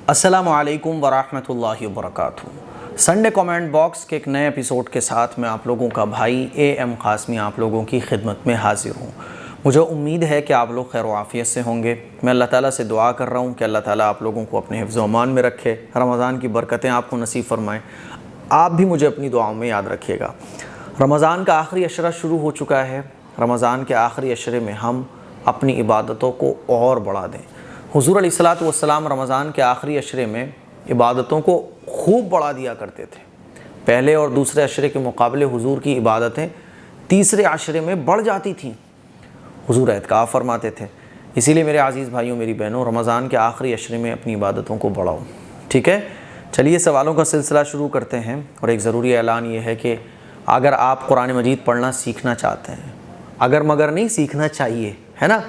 अस्सलामु अलैकुम वरहमतुल्लाहि वबरकातुहू। संडे कमेंट बॉक्स के एक नए एपिसोड के साथ मैं आप लोगों का भाई AM कासमी आप लोगों की खिदमत में हाजिर हूँ। मुझे उम्मीद है कि आप लोग खैर व आफियत से होंगे। मैं अल्लाह ताला से दुआ कर रहा हूँ कि अल्लाह ताला आप लोगों को अपने हिफ्ज़ व अमान में रखे, रमज़ान की बरकतें आपको नसीब फरमाएँ। आप भी मुझे अपनी दुआओं में याद रखिएगा। रमज़ान का आखिरी अशरा शुरू हो चुका है। रमज़ान के आखिरी अशरे में हम अपनी इबादतों को और बढ़ा दें। हुज़ूर अलैहिस्सलातु वस्सलाम रमज़ान के आखिरी अशरे में इबादतों को खूब बढ़ा दिया करते थे। पहले और दूसरे अशरे के मुकाबले हुज़ूर की इबादतें तीसरे अशरे में बढ़ जाती थीं। हुज़ूर एतकाफ़ फरमाते थे। इसीलिए मेरे अज़ीज़ भाइयों मेरी बहनों, रमज़ान के आखिरी अशरे में अपनी इबादतों को बढ़ाओ। ठीक है, चलिए सवालों का सिलसिला शुरू करते हैं। और एक ज़रूरी ऐलान ये है कि अगर आप कुरान मजीद पढ़ना सीखना चाहते हैं, अगर मगर नहीं सीखना चाहिए, है ना,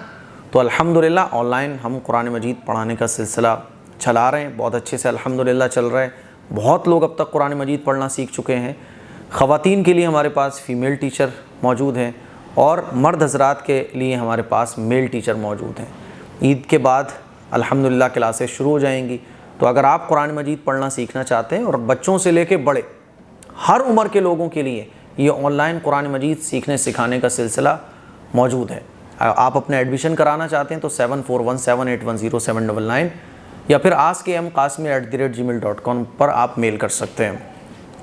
तो अल्हम्दुलिल्लाह ऑनलाइन हम कुरान मजीद पढ़ाने का सिलसिला चला रहे हैं। बहुत अच्छे से अल्हम्दुलिल्लाह चल रहा है। बहुत लोग अब तक कुरान मजीद पढ़ना सीख चुके हैं। ख़वातीन के लिए हमारे पास फ़ीमेल टीचर मौजूद हैं और मर्द हज़रात के लिए हमारे पास मेल टीचर मौजूद हैं। ईद के बाद अल्हम्दुलिल्लाह क्लासेस शुरू हो जाएंगी। तो अगर आप कुरान मजीद पढ़ना सीखना चाहते हैं, और बच्चों से लेके बड़े हर उम्र के लोगों के लिए ये ऑनलाइन कुरान मजीद सीखने सिखाने का सिलसिला मौजूद है। आप अपने एडमिशन कराना चाहते हैं तो 7417810799 या फिर askmqasmi@gmail.com पर आप मेल कर सकते हैं।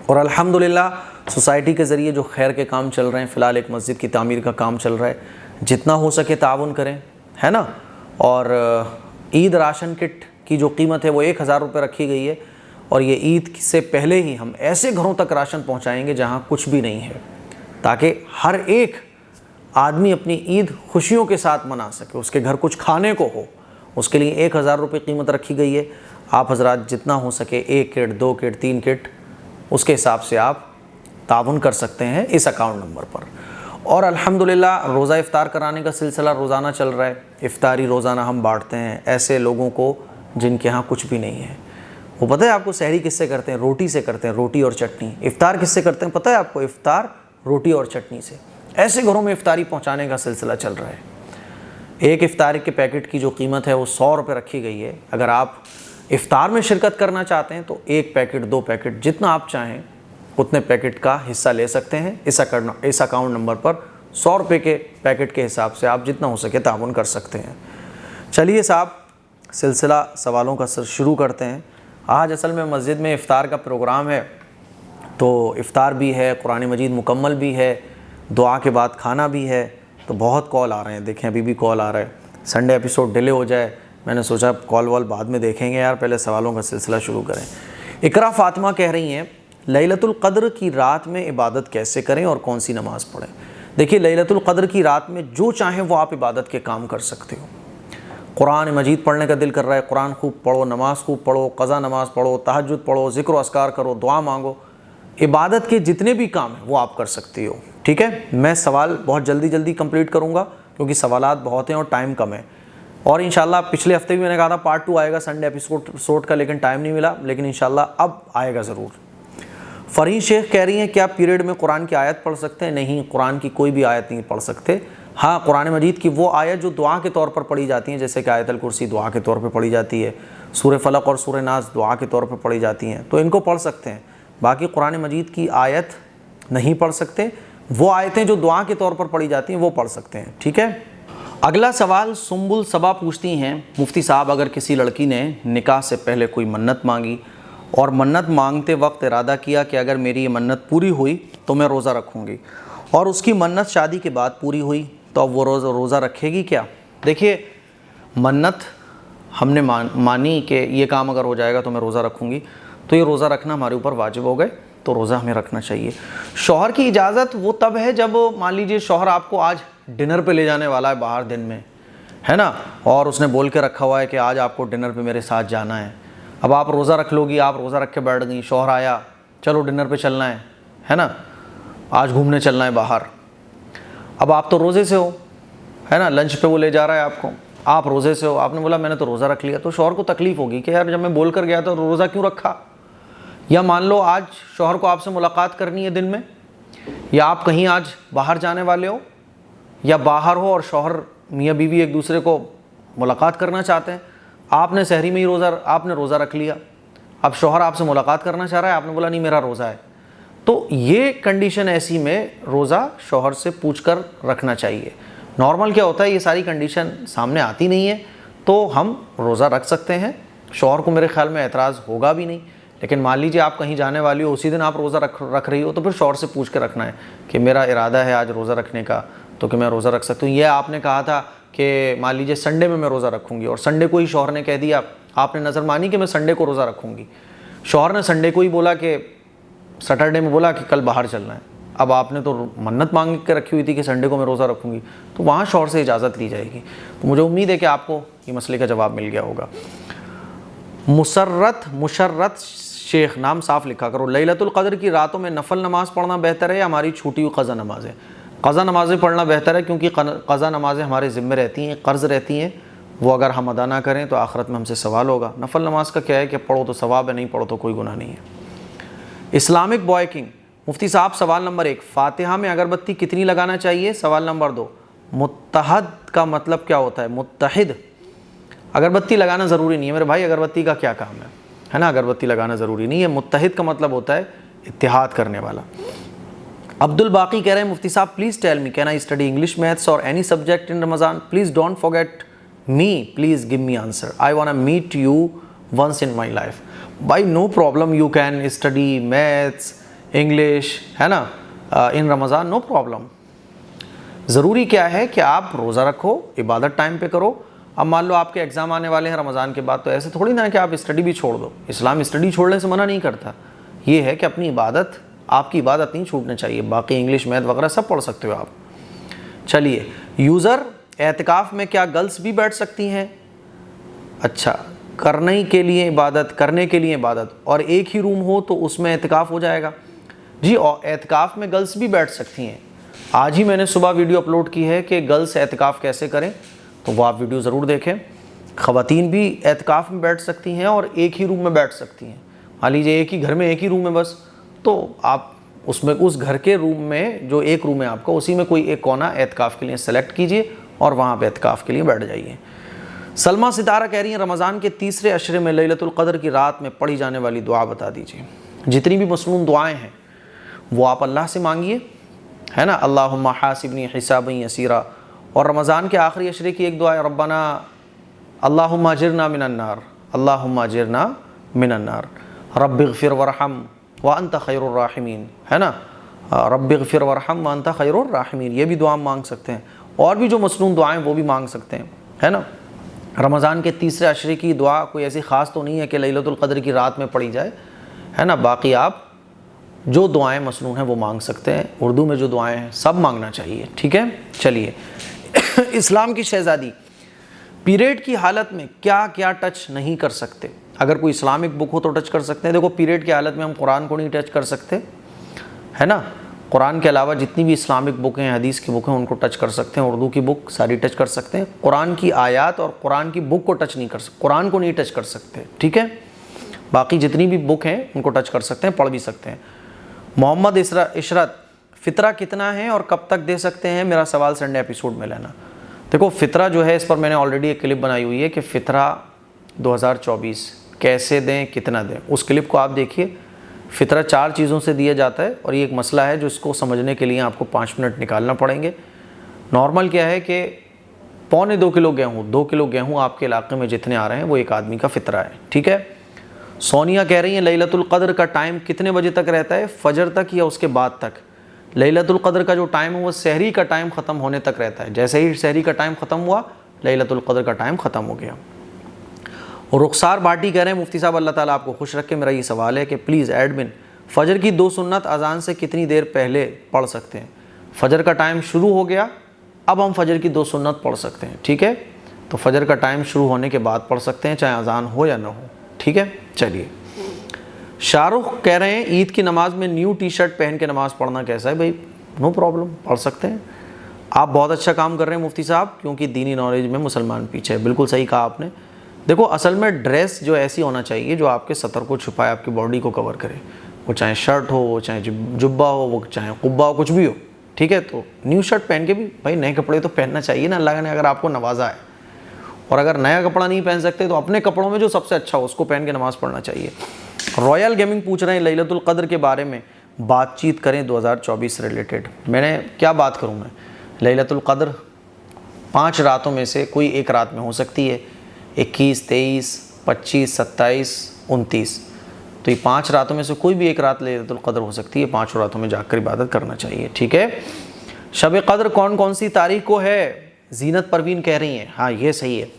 और अल्हम्दुलिल्लाह सोसाइटी के ज़रिए जो खैर के काम चल रहे हैं, फ़िलहाल एक मस्जिद की तामीर का काम चल रहा है, जितना हो सके ताउन करें, है ना। और ईद राशन किट की जो कीमत है वो 1000 रुपये रखी गई है। और ये ईद से पहले ही हम ऐसे घरों तक राशन पहुँचाएँगे जहाँ कुछ भी नहीं है, ताकि हर एक आदमी अपनी ईद खुशियों के साथ मना सके, उसके घर कुछ खाने को हो। उसके लिए 1000 रुपये कीमत रखी गई है। आप हजरात जितना हो सके 1 किट, 2 किट, 3 किट, उसके हिसाब से आप ताउन कर सकते हैं इस अकाउंट नंबर पर। और अल्हम्दुलिल्लाह रोज़ा इफ़्तार कराने का सिलसिला रोज़ाना चल रहा है। इफ़्तारी रोज़ाना हम बांटते हैं ऐसे लोगों को जिनके यहाँ कुछ भी नहीं है। वो पता है आपको सहरी किससे करते हैं? रोटी से करते हैं, रोटी और चटनी। इफ़्तार किससे करते हैं पता है आपको? इफ़्तार रोटी और चटनी से। ऐसे घरों में इफ़्तारी पहुंचाने का सिलसिला चल रहा है। एक इफ़्तारी के पैकेट की जो कीमत है वो 100 रुपये रखी गई है। अगर आप इफ़्तार में शिरकत करना चाहते हैं तो 1 पैकेट, 2 पैकेट, जितना आप चाहें उतने पैकेट का हिस्सा ले सकते हैं। इस अकाउंट नंबर पर 100 रुपये के पैकेट के हिसाब से आप जितना हो सके ताउन कर सकते हैं। चलिए साहब, सिलसिला सवालों का शुरू करते हैं। आज असल में मस्जिद में इफ़्तार का प्रोग्राम है, तो इफ़्तार भी है, कुरान मजीद मुकम्मल भी है, दुआ के बाद खाना भी है। तो बहुत कॉल आ रहे हैं, देखें अभी भी कॉल आ रहा है। संडे एपिसोड डिले हो जाए, मैंने सोचा कॉल वॉल बाद में देखेंगे यार, पहले सवालों का सिलसिला शुरू करें। इकरा फ़ातिमा कह रही हैं, लैलतुल क़द्र की रात में इबादत कैसे करें और कौन सी नमाज़ पढ़ें? देखिए, लैलतुल क़द्र की रात में जो चाहें वो आप इबादत के काम कर सकते हो। कुरान मजीद पढ़ने का दिल कर रहा है, कुरान खूब पढ़ो, नमाज़ खूब पढ़ो, क़ज़ा नमाज़ पढ़ो, तहज्जुद पढ़ो, ज़िक्र व अस्कार करो, दुआ मांगो। इबादत के जितने भी काम हैं वो आप कर सकती हो। ठीक है, मैं सवाल बहुत जल्दी कंप्लीट करूंगा क्योंकि सवालात बहुत हैं और टाइम कम है। और इंशाल्लाह पिछले हफ्ते भी मैंने कहा था पार्ट 2 आएगा संडे एपिसोड का, लेकिन टाइम नहीं मिला, लेकिन इंशाल्लाह अब आएगा ज़रूर। फ़रीन शेख कह रही हैं, क्या पीरियड में कुरान की आयत पढ़ सकते हैं? नहीं, कुरान की कोई भी आयत नहीं पढ़ सकते। हाँ, कुरान मजीद की वो आयत जो दुआ के तौर पर पढ़ी जाती हैं, जैसे कि आयतुल कुर्सी दुआ के तौर पर पढ़ी जाती है, सूरह फलक और सूरह नास दुआ के तौर पर पढ़ी जाती हैं, तो इनको पढ़ सकते हैं। बाकी कुरान मजीद की आयत नहीं पढ़ सकते। वो आयतें जो दुआ के तौर पर पढ़ी जाती हैं वो पढ़ सकते हैं। ठीक है, अगला सवाल सुम्बुल सबा पूछती हैं, मुफ्ती साहब अगर किसी लड़की ने निकाह से पहले कोई मन्नत मांगी और मन्नत मांगते वक्त इरादा किया कि अगर मेरी ये मन्नत पूरी हुई तो मैं रोज़ा रखूँगी, और उसकी मन्नत शादी के बाद पूरी हुई, तो अब वो रोज़ा रखेगी क्या? देखिए, मन्नत हमने मानी कि ये काम अगर हो जाएगा तो मैं रोज़ा रखूँगी, तो ये रोज़ा रखना हमारे ऊपर वाजिब हो गए, तो रोज़ा हमें रखना चाहिए। शौहर की इजाज़त वो तब है जब मान लीजिए शौहर आपको आज डिनर पे ले जाने वाला है बाहर दिन में, है ना, और उसने बोल के रखा हुआ है कि आज आपको डिनर पे मेरे साथ जाना है। अब आप रोज़ा रख लोगी, आप रोज़ा रख के बैठ गई, शौहर आया, चलो डिनर पे चलना है ना, आज घूमने चलना है बाहर। अब आप तो रोज़े से हो, है ना, लंच पे वो ले जा रहा है आपको, आप रोज़े से हो, आपने बोला मैंने तो रोज़ा रख लिया, तो शौहर को तकलीफ़ होगी कि यार जब मैं बोल कर गया था रोज़ा क्यों रखा। या मान लो आज शौहर को आपसे मुलाकात करनी है दिन में, या आप कहीं आज बाहर जाने वाले हो, या बाहर हो और शौहर मियाँ बीवी एक दूसरे को मुलाकात करना चाहते हैं, आपने सहरी में ही आपने रोज़ा रख लिया, अब शौहर आपसे मुलाकात करना चाह रहा है, आपने बोला नहीं मेरा रोज़ा है, तो ये कंडीशन ऐसी में रोज़ा शौहर से पूछकर रखना चाहिए। नॉर्मल क्या होता है, ये सारी कंडीशन सामने आती नहीं है तो हम रोज़ा रख सकते हैं, शौहर को मेरे ख्याल में एतराज़ होगा भी नहीं। लेकिन मान लीजिए आप कहीं जाने वाली हो, उसी दिन आप रोज़ा रख रही हो, तो फिर शौहर से पूछ के रखना है कि मेरा इरादा है आज रोज़ा रखने का, तो कि मैं रोज़ा रख सकती हूँ। ये आपने कहा था कि मान लीजिए संडे में मैं रोज़ा रखूँगी और संडे को ही शौहर ने कह दिया, आपने नज़र मानी कि मैं संडे को रोज़ा रखूँगी, शौहर ने संडे को ही बोला कि सैटरडे में बोला कि कल बाहर चलना है, अब आपने तो मन्नत मांग के रखी हुई थी कि संडे को मैं रोज़ा रखूँगी, तो वहाँ शौहर से इजाज़त ली जाएगी। तो मुझे उम्मीद है कि आपको ये मसले का जवाब मिल गया होगा। मुशर्रत शेख, नाम साफ लिखा करो। लैलतुल क़द्र की रातों में नफल नमाज़ पढ़ना बेहतर है या हमारी छूटी हुई क़ज़ा नमाज़ें? क़ज़ा नमाज़ें पढ़ना बेहतर है, क्योंकि क़ज़ा नमाज़ें हमारे ज़िम्मे रहती हैं, क़र्ज़ रहती हैं, वो अगर हम अदा ना करें तो आखिरत में हमसे सवाल होगा। नफल नमाज का क्या है कि पढ़ो तो सवाब है, नहीं पढ़ो तो कोई गुनाह नहीं है। इस्लामिक बॉयकिंग, मुफ्ती साहब सवाल नंबर 1, फ़ातिहा में अगरबत्ती कितनी लगाना चाहिए? सवाल नंबर 2, मुत्तहद का मतलब क्या होता है? मुत्तहिद, अगरबत्ती लगाना ज़रूरी नहीं है मेरे भाई, अगरबत्ती का क्या काम है ना, अगरबत्ती लगाना ज़रूरी नहीं है। मुत्तहिद का मतलब होता है इत्तिहाद करने वाला। अब्दुल बाकी कह रहे हैं मुफ्ती साहब please tell me can I study English, maths और any subject in Ramzan? Please don't forget me, please give me answer, I want to meet you once in my life. भाई no problem, you can study maths English, है ना, इन Ramzan, no problem. ज़रूरी क्या है कि आप रोज़ा रखो, इबादत टाइम पे करो। अब मान लो आपके एग्ज़ाम आने वाले हैं रमज़ान के बाद, तो ऐसे थोड़ी ना है कि आप स्टडी भी छोड़ दो। इस्लाम स्टडी छोड़ने से मना नहीं करता, ये है कि अपनी इबादत, आपकी इबादत नहीं छूटनी चाहिए। बाकी इंग्लिश मैथ वगैरह सब पढ़ सकते हो आप। चलिए, यूज़र एतकाफ़ में क्या गर्ल्स भी बैठ सकती हैं? अच्छा, करने के लिए इबादत और एक ही रूम हो तो उसमें एतकाफ़ हो जाएगा जी। और एतकाफ़ में गर्ल्स भी बैठ सकती हैं। आज ही मैंने सुबह वीडियो अपलोड की है कि गर्ल्स एतकाफ़ कैसे करें, तो वो आप वीडियो ज़रूर देखें। ख़वातीन भी एतकाफ़ में बैठ सकती हैं और एक ही रूम में बैठ सकती हैं। मान लीजिए एक ही घर में एक ही रूम है बस, तो आप उसमें उस घर के रूम में जो एक रूम है आपका, उसी में कोई एक कोना एतकाफ़ के लिए सेलेक्ट कीजिए और वहाँ पे एतकाफ़ के लिए बैठ जाइए। सलमा सितारा कह रही हैं रमज़ान के तीसरे अशरे में लैलतुल क़द्र की रात में पढ़ी जाने वाली दुआ बता दीजिए। जितनी भी मसनून दुआएँ हैं वो आप अल्लाह से मांगिए, है ना, अल्लाहुम्मा हासिबनी हिसाबन यसीरा। और रमज़ान के आखिरी अशरे की एक दुआ है, रब्बना अल्लाहुम्मा अजिरना मिनन्नार, अल्लाहुम्मा अजिरना मिनन्नार, रब्बिग़फिर वरहम व अंत खैरुर राहिमीन, है ना, रब्बिग़फिर वरहम व अंत खैरुर राहिमीन। ये भी दुआ मांग सकते हैं, और भी जो मसनून दुआएं वो भी मांग सकते हैं, है ना। रमज़ान के तीसरे अशरे की दुआ कोई ऐसी ख़ास तो नहीं है कि लैलतुल क़द्र की रात में पढ़ी जाए, है ना। बाकी आप जो दुआएं मसनून हैं वो मांग सकते हैं। उर्दू में जो दुआएं हैं सब मांगना चाहिए, ठीक है। चलिए, इस्लाम की शहज़ादी, पीरियड की हालत में क्या क्या टच नहीं कर सकते? अगर कोई इस्लामिक बुक हो तो टच कर सकते हैं। देखो, पीरियड की हालत में हम कुरान को नहीं टच कर सकते, है ना। कुरान के अलावा जितनी भी इस्लामिक बुक हैं, हदीस की बुक हैं, उनको टच कर सकते हैं। उर्दू की बुक सारी टच कर सकते हैं। कुरान की आयत और कुरान की बुक को टच नहीं कर सकते, कुरान को नहीं टच कर सकते, ठीक है। बाकी जितनी भी बुक हैं उनको टच कर सकते हैं, पढ़ भी सकते हैं। मोहम्मद इशरत, फ़ितरा कितना है और कब तक दे सकते हैं? मेरा सवाल संडे एपिसोड में लेना। देखो, फ़ितरा जो है इस पर मैंने ऑलरेडी एक क्लिप बनाई हुई है कि फ़ितरा 2024 कैसे दें, कितना दें, उस क्लिप को आप देखिए। फ़ितरा 4 चीज़ों से दिया जाता है और ये एक मसला है जो इसको समझने के लिए आपको 5 मिनट निकालना पड़ेंगे। नॉर्मल क्या है कि 1.25 किलो गेहूँ, 2 किलो गेहूँ आपके इलाके में जितने आ रहे हैं वो एक आदमी का फ़ितरा है, ठीक है। सोनिया कह रही हैं लैलतुल क़द्र का टाइम कितने बजे तक रहता है? फजर तक या उसके बाद तक? लैलतुल क़द्र का जो टाइम है वो सहरी का टाइम ख़त्म होने तक रहता है। जैसे ही सहरी का टाइम ख़त्म हुआ, लैलतुल क़द्र का टाइम ख़त्म हो गया। और रुखसार भाटी कह रहे हैं मुफ्ती साहब अल्लाह ताला आपको खुश रखे, मेरा ये सवाल है कि प्लीज़ एडमिन फ़जर की 2 सुन्नत अज़ान से कितनी देर पहले पढ़ सकते हैं? फ़जर का टाइम शुरू हो गया, अब हम फ़जर की 2 सुन्नत पढ़ सकते हैं, ठीक है। तो फ़जर का टाइम शुरू होने के बाद पढ़ सकते हैं, चाहे अज़ान हो या ना हो, ठीक है। चलिए, शाहरुख कह रहे हैं ईद की नमाज़ में न्यू टी शर्ट पहन के नमाज़ पढ़ना कैसा है? भाई नो प्रॉब्लम, पढ़ सकते हैं। आप बहुत अच्छा काम कर रहे हैं मुफ्ती साहब, क्योंकि दीनी नॉलेज में मुसलमान पीछे है। बिल्कुल सही कहा आपने। देखो, असल में ड्रेस जो ऐसी होना चाहिए जो आपके सतर को छुपाए, आपकी बॉडी को कवर करे। वो चाहे शर्ट हो, वो चाहे जुब्बा हो, वो चाहे कुब्बा हो, कुछ भी हो, ठीक है। तो न्यू शर्ट पहन के भी भाई नए कपड़े तो पहनना चाहिए ना, अल्लाह ने अगर आपको नवाजा है। और अगर नया कपड़ा नहीं पहन सकते तो अपने कपड़ों में जो सबसे अच्छा हो उसको पहन के नमाज़ पढ़ना चाहिए। रॉयल गेमिंग पूछ रहे हैं लैलतुल क़द्र के बारे में बातचीत करें 2024 से रिलेटेड। मैंने क्या बात करूं मैं, लैलतुल क़द्र 5 रातों में से कोई एक रात में हो सकती है, 21, 23, 25, 27, 29। तो ये 5 रातों में से कोई भी एक रात लैलतुल क़द्र हो सकती है। 5 रातों में जाकर इबादत करना चाहिए, ठीक है। शब क़द्र कौन कौन सी तारीख को है, जीनत परवीन कह रही हैं। हाँ ये सही है।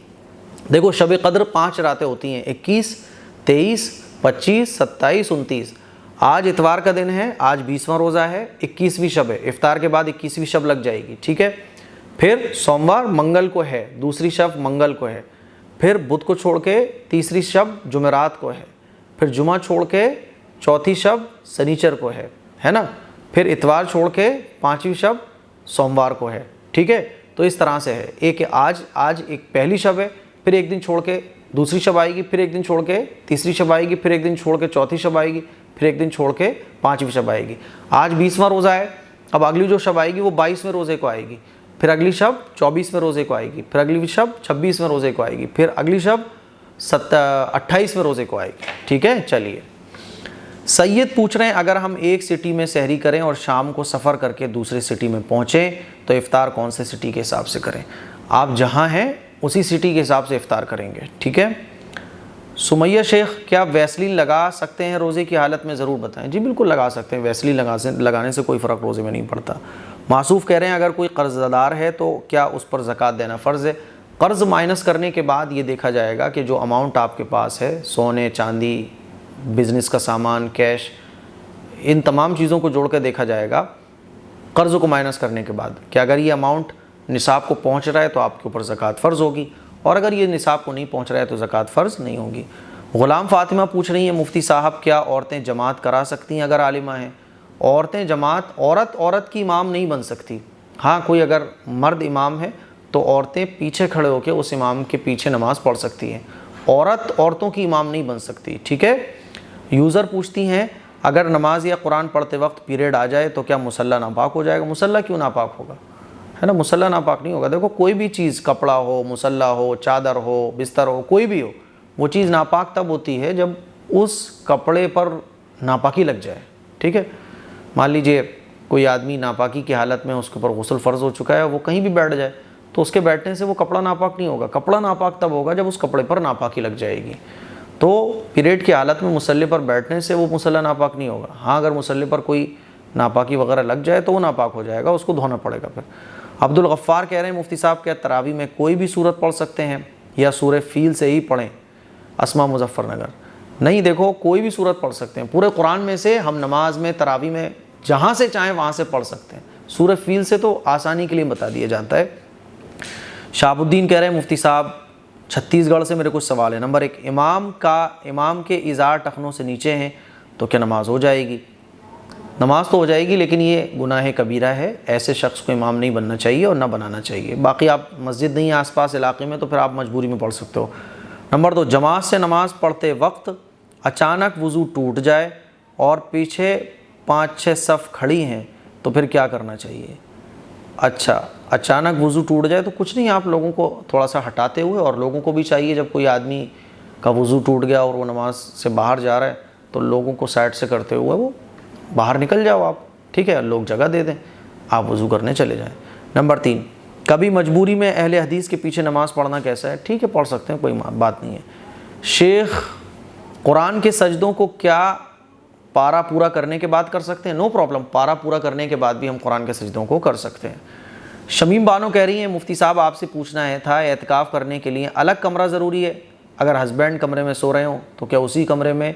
देखो शब क़द्र 5 रातें होती हैं, 21, 23, 25, 27, 29। आज इतवार का दिन है, आज 20वां रोज़ा है, 21वीं शब है, इफ्तार के बाद 21वीं शब लग जाएगी, ठीक है। फिर सोमवार मंगल को है, दूसरी शब मंगल को है। फिर बुध को छोड़ के तीसरी शब जुमेरात को है। फिर जुमा छोड़ के चौथी शब शनिचर को है ना। फिर इतवार छोड़ के 5वीं शब सोमवार को है, ठीक है। तो इस तरह से है, एक आज एक पहली शब है, फिर एक दिन छोड़ के दूसरी शब आएगी, फिर एक दिन छोड़ के तीसरी शब आएगी, फिर एक दिन छोड़ के चौथी शब आएगी, फिर एक दिन छोड़ के 5वीं शब आएगी। आज 20वां रोज़ा है, अब अगली जो शब आएगी वो 22वें रोज़े को आएगी, फिर अगली शब 24वें रोज़े को आएगी, फिर अगली शब 26वें रोज़े को आएगी, फिर अगली शब 28वें रोज़े को आएगी, ठीक है। चलिए सैयद पूछ रहे हैं अगर हम एक सिटी में सहरी करें और शाम को सफ़र करके दूसरे सिटी में पहुँचें तो इफ़्तार कौन से सिटी के हिसाब से करें। आप जहाँ हैं उसी सिटी के हिसाब से इफ़्तार करेंगे, ठीक है। सुमैया शेख क्या वैसलीन लगा सकते हैं रोज़े की हालत में, ज़रूर बताएं। जी बिल्कुल लगा सकते हैं, वैसलीन लगाने से कोई फ़र्क रोज़े में नहीं पड़ता। मासूफ कह रहे हैं अगर कोई कर्ज़दार है तो क्या उस पर ज़कात देना फ़र्ज़ है। कर्ज़ माइनस करने के बाद ये देखा जाएगा कि जो अमाउंट आपके पास है, सोने चांदी, बिज़नेस का सामान, कैश, इन तमाम चीज़ों को जोड़ कर देखा जाएगा कर्ज़ को माइनस करने के बाद कि अगर ये अमाउंट निसाब को पहुंच रहा है तो आपके ऊपर ज़कात फ़र्ज़ होगी, और अगर ये निसाब को नहीं पहुंच रहा है तो ज़कात फ़र्ज़ नहीं होगी। ग़ुलाम फ़ातिमा पूछ रही हैं मुफ्ती साहब क्या औरतें जमात करा सकती हैं अगर आलिमा हैं। औरतें जमात, औरत की इमाम नहीं बन सकती। हाँ कोई अगर मर्द इमाम है तो औरतें पीछे खड़े होकर उस इमाम के पीछे नमाज़ पढ़ सकती हैं, औरतों की इमाम नहीं बन सकती, ठीक है। यूज़र पूछती हैं अगर नमाज या कुरान पढ़ते वक्त पीरियड आ जाए तो क्या मुसल्ला नापाक हो जाएगा। मुसल्ला क्यों नापाक होगा, है ना, मुसल्ला नापाक नहीं होगा। देखो कोई भी चीज़, कपड़ा हो, मुसल्ला हो, चादर हो, बिस्तर हो, कोई भी हो, वो चीज़ नापाक तब होती है जब उस कपड़े पर नापाकी लग जाए, ठीक है। मान लीजिए कोई आदमी नापाकी की हालत में, उसके ऊपर गुस्ल फ़र्ज़ हो चुका है, वो कहीं भी बैठ जाए तो उसके बैठने से वो कपड़ा नापाक नहीं होगा। कपड़ा नापाक तब होगा जब उस कपड़े पर नापाकी लग जाएगी। तो पीरियड की हालत में मुसल्ले पर बैठने से वो मुसल्ला नापाक नहीं होगा। हाँ अगर मुसल्ले पर कोई नापाकी वगैरह लग जाए तो वो नापाक हो जाएगा, उसको धोना पड़ेगा फिर। अब्दुल गफ़्फ़ार कह रहे हैं मुफ्ती साहब क्या तरावी में कोई भी सूरत पढ़ सकते हैं या सूरह फ़ील से ही पढ़ें। अस्मा मुज़फ़्फ़रनगर, नहीं देखो कोई भी सूरत पढ़ सकते हैं। पूरे कुरान में से हम नमाज में, तरावी में जहाँ से चाहें वहाँ से पढ़ सकते हैं। सूरह फ़ील से तो आसानी के लिए बता दिया जाता है। शाहबुद्दीन कह रहे हैं मुफ्ती साहब छत्तीसगढ़ से मेरे कुछ सवाल है। नंबर 1, इमाम के इज़ार टखनों से नीचे हैं तो क्या नमाज़ हो जाएगी। नमाज़ तो हो जाएगी लेकिन ये गुनाह कबीरा है, ऐसे शख्स को इमाम नहीं बनना चाहिए और ना बनाना चाहिए। बाकी आप मस्जिद नहीं है आसपास इलाके में तो फिर आप मजबूरी में पढ़ सकते हो। नंबर 2, जमात से नमाज़ पढ़ते वक्त अचानक वज़ू टूट जाए और पीछे 5-6 सफ़ खड़ी हैं तो फिर क्या करना चाहिए। अच्छा, अचानक वज़ू टूट जाए तो कुछ नहीं, आप लोगों को थोड़ा सा हटाते हुए, और लोगों को भी चाहिए जब कोई आदमी का वज़ू टूट गया और वो नमाज से बाहर जा रहा है तो लोगों को साइड से करते हुए वो बाहर निकल जाओ आप, ठीक है, लोग जगह दे दें, आप वज़ू करने चले जाएं। नंबर 3, कभी मजबूरी में अहले हदीस के पीछे नमाज़ पढ़ना कैसा है। ठीक है पढ़ सकते हैं, कोई बात नहीं है। शेख, कुरान के सजदों को क्या पारा पूरा करने के बाद कर सकते हैं। नो प्रॉब्लम, पारा पूरा करने के बाद भी हम कुरान के सजदों को कर सकते हैं। शमीम बानो कह रही हैं मुफ्ती साहब आपसे पूछना है था एतकाफ़ करने के लिए अलग कमरा ज़रूरी है। अगर हस्बैंड कमरे में सो रहे हो तो क्या उसी कमरे में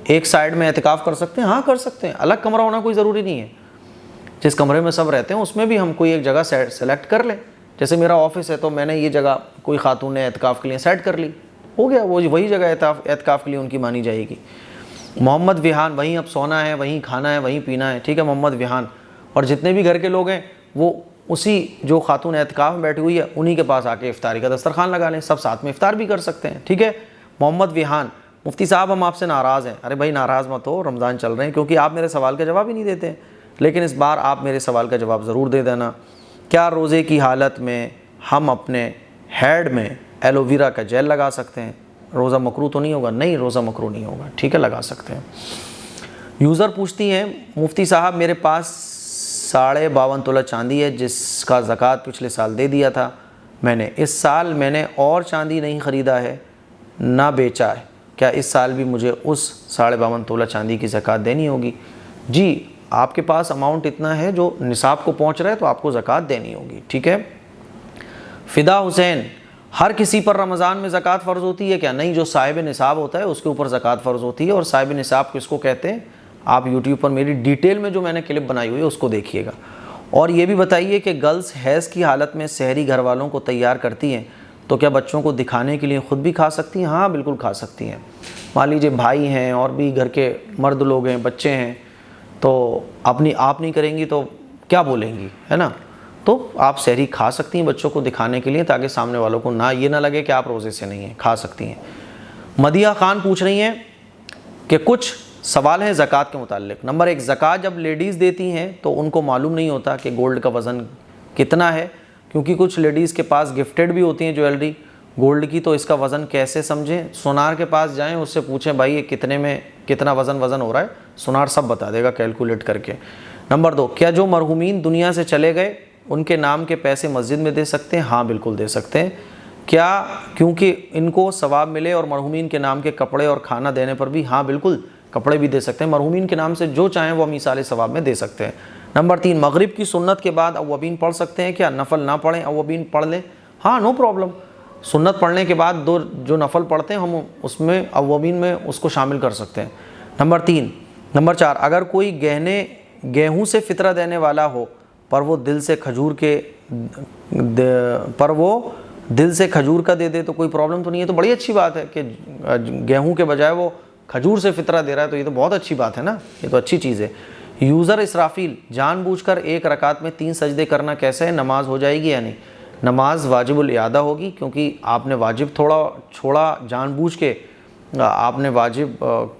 एक साइड में एतकाफ़ कर सकते हैं। हाँ कर सकते हैं, अलग कमरा होना कोई ज़रूरी नहीं है। जिस कमरे में सब रहते हैं उसमें भी हम कोई एक जगह सेलेक्ट कर लें। जैसे मेरा ऑफिस है तो मैंने ये जगह कोई खातून ने एतकाफ़ के लिए सेट कर ली, हो गया, वो वही जगह एतकाफ़ के लिए उनकी मानी जाएगी। मोहम्मद विहान, वहीं अब सोना है, वहीं खाना है, वहीं पीना है। ठीक है मोहम्मद विहान, और जितने भी घर के लोग हैं वो उसी जो खातून एतकाफ़ में बैठी हुई है उन्हीं के पास आके इफ्तारी का दस्तरखान लगा लें, सब साथ में इफ्तार भी कर सकते हैं। ठीक है मोहम्मद विहान, मुफ्ती साहब हम आपसे नाराज़ हैं। अरे भाई नाराज़ मत हो, रमज़ान चल रहे हैं, क्योंकि आप मेरे सवाल का जवाब ही नहीं देते, लेकिन इस बार आप मेरे सवाल का जवाब ज़रूर दे देना। क्या रोज़े की हालत में हम अपने हेड में एलोवेरा का जेल लगा सकते हैं। रोज़ा मकरू तो नहीं होगा? नहीं, रोज़ा मकरू नहीं होगा, ठीक है, लगा सकते हैं। यूज़र पूछती हैं, मुफ्ती साहब मेरे पास 52.5 तोला चांदी है जिसका ज़कात पिछले साल दे दिया था मैंने। इस साल मैंने और चांदी नहीं ख़रीदा है ना बेचा है, क्या इस साल भी मुझे उस 52.5 तोला चांदी की ज़कात देनी होगी? जी, आपके पास अमाउंट इतना है जो निसाब को पहुंच रहा है तो आपको ज़कात देनी होगी, ठीक है। फ़िदा हुसैन, हर किसी पर रमज़ान में ज़कात फ़र्ज़ होती है क्या? नहीं, जो साहिब निसाब होता है उसके ऊपर ज़कात फ़र्ज़ होती है। और साहिब निसाब किसको कहते हैं, आप यूट्यूब पर मेरी डिटेल में जो मैंने क्लिप बनाई हुई है उसको देखिएगा। और ये भी बताइए कि गर्ल्स हैज़ की हालत में सहरी घर वालों को तैयार करती हैं तो क्या बच्चों को दिखाने के लिए ख़ुद भी खा सकती हैं? हाँ, बिल्कुल खा सकती हैं। मान लीजिए भाई हैं और भी घर के मर्द लोग हैं, बच्चे हैं, तो अपनी आप नहीं करेंगी तो क्या बोलेंगी, है ना। तो आप सहरी खा सकती हैं बच्चों को दिखाने के लिए, ताकि सामने वालों को ना ये ना लगे कि आप रोज़े से नहीं हैं, खा सकती हैं। मदिया खान पूछ रही हैं कि कुछ सवाल हैं ज़कात के मुताल्लिक। नंबर 1, ज़कात जब लेडीज़ देती हैं तो उनको मालूम नहीं होता कि गोल्ड का वज़न कितना है, क्योंकि कुछ लेडीज़ के पास गिफ्टेड भी होती हैं ज्वेलरी गोल्ड की, तो इसका वज़न कैसे समझें? सोनार के पास जाएं, उससे पूछें भाई ये कितने में कितना वज़न हो रहा है, सोनार सब बता देगा कैलकुलेट करके। नंबर 2, क्या जो मरहूमीन दुनिया से चले गए उनके नाम के पैसे मस्जिद में दे सकते हैं? हाँ, बिल्कुल दे सकते हैं। क्या क्योंकि इनको सवाब मिले? और मरहूमीन के नाम के कपड़े और खाना देने पर भी? हाँ, बिल्कुल, कपड़े भी दे सकते हैं। मरहूमीन के नाम से जो चाहें वो मिसाल सवाब में दे सकते हैं। नंबर 3, मगरिब की सुन्नत के बाद अव्वबीन पढ़ सकते हैं क्या? नफल ना पढ़ें, अव्वबीन पढ़ लें? हाँ, नो प्रॉब्लम। सुन्नत पढ़ने के बाद दो जो नफल पढ़ते हैं हम उसमें अव्वबीन में उसको शामिल कर सकते हैं। नंबर 4, अगर कोई गेहूँ से फितरा देने वाला हो पर वो दिल से खजूर का दे दे तो कोई प्रॉब्लम तो नहीं है? तो बड़ी अच्छी बात है कि गेहूँ के बजाय वो खजूर से फितरा दे रहा है, तो ये तो बहुत अच्छी बात है ना, ये तो अच्छी चीज़ है। यूज़र इसराफील, जानबूझकर एक रकात में 3 सजदे करना कैसे है, नमाज हो जाएगी या नहीं? नमाज वाजिबुल इयादा होगी, क्योंकि आपने वाजिब थोड़ा छोड़ा जानबूझ के, आपने वाजिब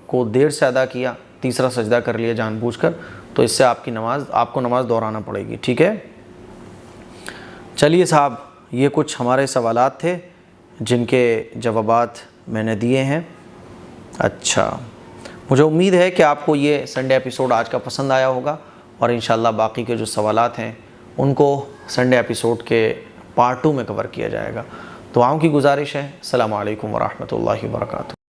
को देर से अदा किया, तीसरा सजदा कर लिया जानबूझकर, तो इससे आपको नमाज दोहराना पड़ेगी, ठीक है। चलिए साहब, ये कुछ हमारे सवालात थे जिनके जवाबात मैंने दिए हैं। अच्छा, मुझे उम्मीद है कि आपको ये संडे एपिसोड आज का पसंद आया होगा और इंशाल्लाह बाकी के जो सवालात हैं उनको संडे एपिसोड के पार्ट 2 में कवर किया जाएगा। दुआओं की गुजारिश है। अस्सलामु अलैकुम व रहमतुल्लाहि व बरकातुहू।